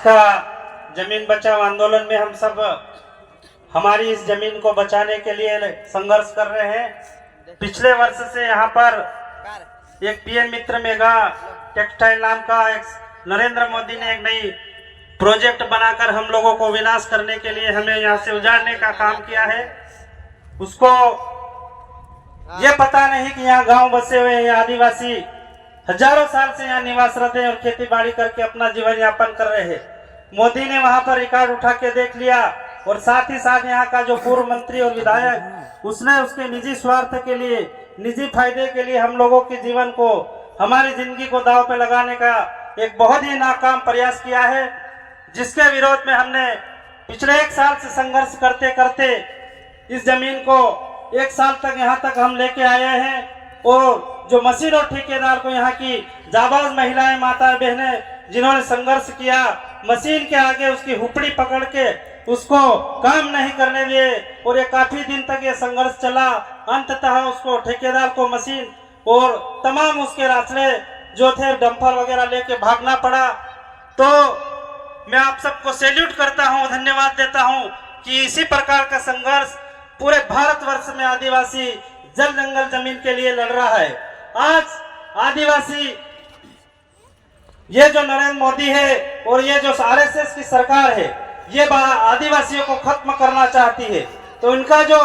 का जमीन बचाओ आंदोलन में हम सब हमारी इस जमीन को बचाने के लिए संघर्ष कर रहे हैं। पिछले वर्ष से यहाँ पर एक पीएम मित्र मेगा टेक्सटाइल नाम का एक नरेंद्र मोदी ने एक नई प्रोजेक्ट बनाकर हम लोगों को विनाश करने के लिए हमें यहाँ से उजाड़ने का काम किया है। उसको ये पता नहीं कि यहाँ गांव बसे हुए हैं आदिवासी हजारों साल से यहाँ निवासरत हैं और खेती बाड़ी करके अपना जीवन यापन कर रहे हैं। मोदी ने वहां पर रिकॉर्ड उठा के देख लिया और साथ ही साथ यहाँ का जो पूर्व मंत्री और विधायक उसने उसके निजी स्वार्थ के लिए, निजी फायदे के लिए हम लोगों के जीवन को, हमारी जिंदगी को दांव पे लगाने का एक बहुत ही नाकाम प्रयास किया है, जिसके विरोध में हमने पिछले 1 साल से संघर्ष करते करते इस जमीन को 1 साल तक यहाँ तक हम लेके आए हैं। और जो मशीन और ठेकेदार को यहाँ की जाबाज महिलाएं, माता बहनें जिन्होंने संघर्ष किया, मशीन के आगे उसकी हुपड़ी पकड़ के उसको काम नहीं करने दिए और ये काफी दिन तक ये संघर्ष चला। अंततः उसको ठेकेदार को मशीन और तमाम उसके रास्ते जो थे डंपर वगैरह लेके भागना पड़ा। तो मैं आप सबको सैल्यूट करता हूं, धन्यवाद देता हूं कि इसी प्रकार का संघर्ष पूरे भारतवर्ष में आदिवासी जल जंगल जमीन के लिए लड़ रहा है। आज आदिवासी ये जो नरेंद्र मोदी है और ये जो आरएसएस की सरकार है ये आदिवासियों को खत्म करना चाहती है। तो इनका जो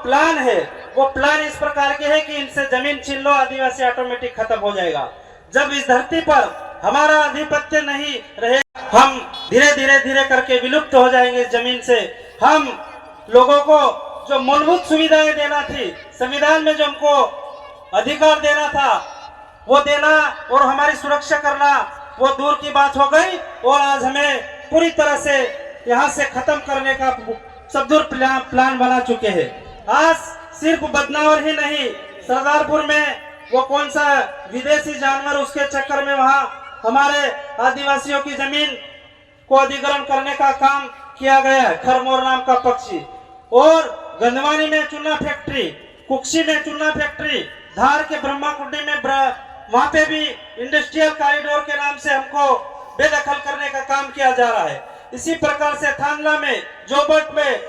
प्लान है वो प्लान इस प्रकार के है कि इनसे जमीन छीन लो, आदिवासी ऑटोमेटिक खत्म हो जाएगा। जब इस धरती पर हमारा आधिपत्य नहीं रहे, हम धीरे करके विलुप्त हो जाएंगे जमीन से। हम लोगों को जो मूलभूत सुविधाएं देना थी, संविधान में जो हमको अधिकार देना था वो देना और हमारी सुरक्षा करना वो दूर की बात हो गई और आज हमें पूरी तरह से यहाँ से खत्म करने का सबदूर प्लान बना चुके हैं। आज सिर्फ बदनावर ही नहीं, सरदारपुर में वो कौन सा विदेशी जानवर, उसके चक्कर में वहाँ हमारे आदिवासियों की जमीन को अधिग्रहण करने का काम किया गया है। खरमोर नाम का पक्षी, और गंधवानी में चूना फैक्ट्री, कुक्षी में चूना फैक्ट्री, धार के ब्रह्माकुंडी में वहां पे भी इंडस्ट्रियल कॉरिडोर के नाम से हमको बेदखल करने का काम किया जा रहा है। इसी प्रकार से थानला में, जोबट में,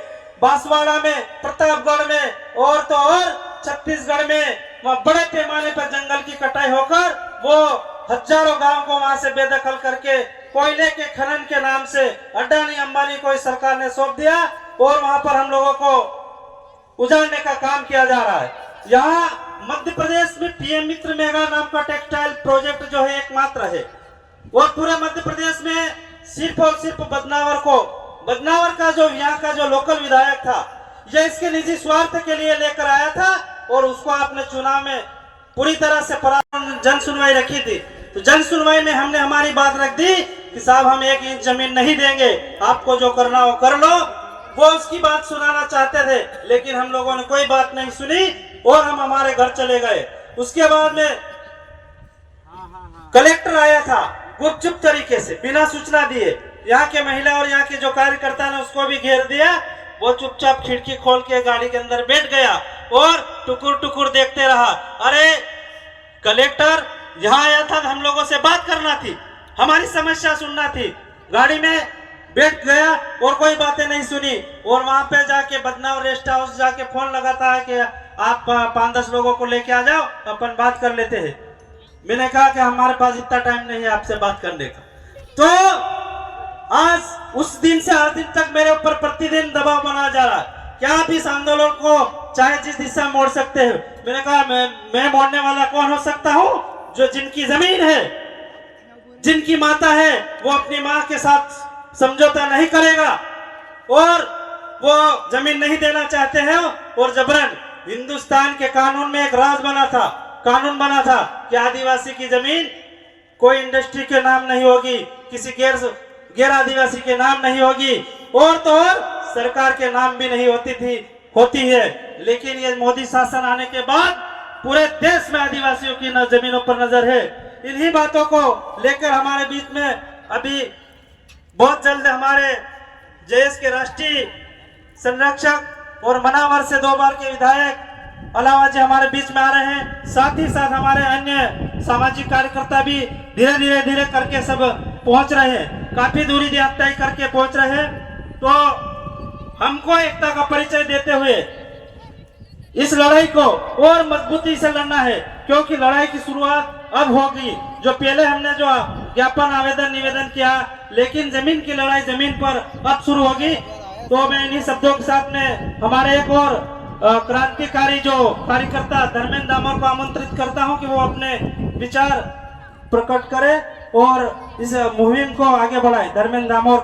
बांसवाड़ा में, प्रतापगढ़ में और तो और छत्तीसगढ़ में वहां बड़े पैमाने पर जंगल की कटाई होकर वो हजारों गांव को वहां से बेदखल करके कोयले के खनन के नाम से अडानी अंबानी को इस सरकार ने सौंप दिया और वहां पर हम लोगों को उजाड़ने का काम किया जा रहा है। यहाँ मध्य प्रदेश में पीएम मित्र मेगा नाम का टेक्सटाइल प्रोजेक्ट जो है एकमात्र है और पूरे मध्य प्रदेश में सिर्फ और सिर्फ बदनावर का जो यहाँ का जो लोकल विधायक था ये इसके निजी स्वार्थ के लिए लेकर आया था और उसको आपने चुनाव में पूरी तरह से जन सुनवाई रखी थी। तो जन सुनवाई में हमने हमारी बात रख दी कि साहब हम 1 इंच जमीन नहीं देंगे, आपको जो करना हो कर लो। वो उसकी बात सुनाना चाहते थे लेकिन हम लोगों ने कोई बात नहीं सुनी और हम हमारे घर चले गए। उसके बाद में कलेक्टर आया था गुपचुप तरीके से बिना सूचना दिए, यहाँ के महिला और यहाँ के जो कार्यकर्ता ने उसको भी घेर दिया। वो चुपचाप खिड़की खोल के गाड़ी के अंदर बैठ गया और टुकुर टुकुर देखते रहा। अरे कलेक्टर यहाँ आया था, हम लोगों से बात करना थी, हमारी समस्या सुनना थी, गाड़ी में बैठ गया और कोई बातें नहीं सुनी और वहां पे जाके बदनाम रेस्ट हाउस जाके फोन लगाता है कि आप 5-10 लोगों को लेके आ जाओ, अपन बात कर लेते हैं। मैंने कहा कि हमारे पास इतना टाइम नहीं है आपसे बात करने का। तो आज उस दिन से आज दिन तक मेरे ऊपर प्रतिदिन दबाव बना जा रहा है कि आप इस आंदोलन को चाहे जिस दिशा मोड़ सकते हो। मैंने कहा मैं मोड़ने वाला कौन हो सकता हूँ? जो जिनकी जमीन है, जिनकी माता है, वो अपनी माँ के साथ समझौता नहीं करेगा और वो जमीन नहीं देना चाहते हैं और जबरन हिंदुस्तान के कानून में एक कानून बना था कि आदिवासी की जमीन कोई इंडस्ट्री के नाम नहीं होगी, किसी गैर आदिवासी के नाम नहीं होगी और तो और सरकार के नाम भी नहीं होती है। लेकिन ये मोदी शासन आने के बाद पूरे देश में आदिवासियों की जमीनों पर नजर है। इन्हीं बातों को लेकर हमारे बीच में अभी बहुत जल्द हमारे जेएस के राष्ट्रीय संरक्षक और मनावर से 2 बार के विधायक अलावा जी हमारे बीच में आ रहे हैं। साथ ही साथ हमारे अन्य सामाजिक कार्यकर्ता भी धीरे धीरे करके सब पहुंच रहे हैं। काफी दूरी तय करके पहुंच रहे हैं, तो हमको एकता का परिचय देते हुए इस लड़ाई को और मजबूती से लड़ना है, क्योंकि लड़ाई की शुरुआत अब होगी। जो पहले हमने जो ज्ञापन आवेदन निवेदन किया, लेकिन जमीन की लड़ाई जमीन पर अब शुरू होगी। तो मैं इन्हीं शब्दों के साथ में हमारे एक और क्रांतिकारी जो कार्यकर्ता धर्मेंद्र दामोर को आमंत्रित करता हूं कि वो अपने विचार प्रकट करे और इस मुहिम को आगे बढ़ाए। धर्मेंद्र दामोर।